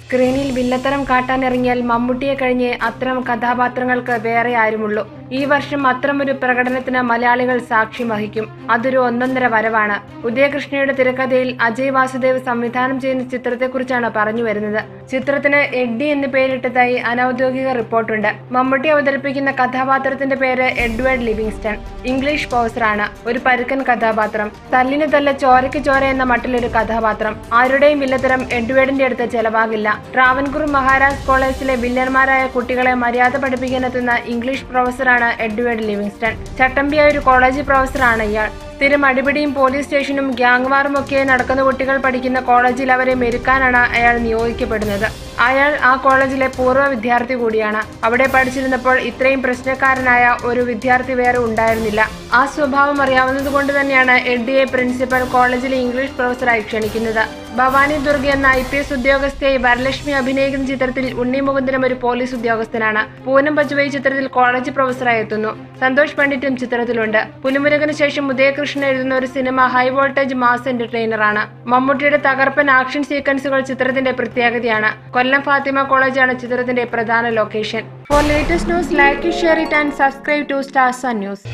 സ്ക്രീനിൽ വില്ലത്തരം കാട്ടാനിറങ്ങിയാൽ മമ്മൂട്ടിയെ കഴിഞ്ഞ് അത്തരം കഥാപാത്രങ്ങൾക്ക് വേറെ ആരുമുള്ളൂ. ഈ വർഷം അത്തരമൊരു പ്രകടനത്തിന് മലയാളികൾ സാക്ഷ്യം വഹിക്കും. അതൊരു ഒന്നൊന്നര വരവാണ്. ഉദയകൃഷ്ണയുടെ തിരക്കഥയിൽ അജയ് വാസുദേവ് സംവിധാനം ചെയ്യുന്ന ചിത്രത്തെക്കുറിച്ചാണ് പറഞ്ഞു വരുന്നത്. ചിത്രത്തിന് എഡ്ഡി എന്ന് പേരിട്ടതായി അനൌദ്യോഗിക റിപ്പോർട്ടുണ്ട്. മമ്മൂട്ടി അവതരിപ്പിക്കുന്ന കഥാപാത്രത്തിന്റെ പേര് എഡ്വേർഡ് ലിവിങ്സ്റ്റൺ. ഇംഗ്ലീഷ് പ്രൊഫസറാണ്. ഒരു പരുക്കൻ കഥാപാത്രം. തല്ലിന് തല്ല ചോരയ്ക്ക് ചോര എന്ന മട്ടിലൊരു കഥാപാത്രം. ആരുടെയും വില്ലത്തരം എഡ്വേർഡിന്റെ അടുത്ത് ചെലവാകില്ല. ട്രാവൻകൂർ മഹാരാജ് കോളേജിലെ വില്ലന്മാരായ കുട്ടികളെ മര്യാദ പഠിപ്പിക്കാനെത്തുന്ന ഇംഗ്ലീഷ് പ്രൊഫസറാണ് എഡ്വേർഡ് ലിവിങ്സ്റ്റൺ. ചട്ടമ്പിയായ ഒരു കോളേജ് പ്രൊഫസറാണ് ഇയാൾ. സ്ഥിരം അടിപിടിയും പോലീസ് സ്റ്റേഷനും ഗ്യാങ് വാറും ഒക്കെ നടക്കുന്ന കുട്ടികൾ പഠിക്കുന്ന കോളേജിൽ അവരെ മെരുക്കാനാണ് അയാൾ നിയോഗിക്കപ്പെടുന്നത്. അയാൾ ആ കോളേജിലെ പൂർവ്വ വിദ്യാർത്ഥി കൂടിയാണ്. അവിടെ പഠിച്ചിരുന്നപ്പോൾ ഇത്രയും പ്രശ്നക്കാരനായ ഒരു വിദ്യാർത്ഥി വേറെ ഉണ്ടായിരുന്നില്ല. ആ സ്വഭാവം അറിയാവുന്നതുകൊണ്ട് തന്നെയാണ് എഡ്ഡിയെ പ്രിൻസിപ്പൽ കോളേജിലെ ഇംഗ്ലീഷ് പ്രൊഫസറായി ക്ഷണിക്കുന്നത്. ഭവാനി ദുർഗ് എന്ന IPS ഉദ്യോഗസ്ഥയായി വരലക്ഷ്മി അഭിനയിക്കുന്ന ചിത്രത്തിൽ ഉണ്ണി മുകുന്ദനും ഒരു പോലീസ് ഉദ്യോഗസ്ഥനാണ്. പൂനം പജുവൈ ചിത്രത്തിൽ കോളേജ് പ്രൊഫസറായി എത്തുന്നു. സന്തോഷ് പണ്ഡിറ്റും ചിത്രത്തിലുണ്ട്. പുലിമുരുകന് ശേഷം ഉദയകൃഷ്ണൻ എഴുതുന്ന ഒരു സിനിമ ഹൈ വോൾട്ടേജ് മാസ് എന്റർടൈനറാണ്. മമ്മൂട്ടിയുടെ തകർപ്പൻ ആക്ഷൻ സീക്വൻസുകൾ ചിത്രത്തിന്റെ പ്രത്യേകതയാണ്. കൊല്ലം ഫാത്തിമ കോളേജാണ് ചിത്രത്തിന്റെ പ്രധാന location. For latest news, like, share it and subscribe to star sun news.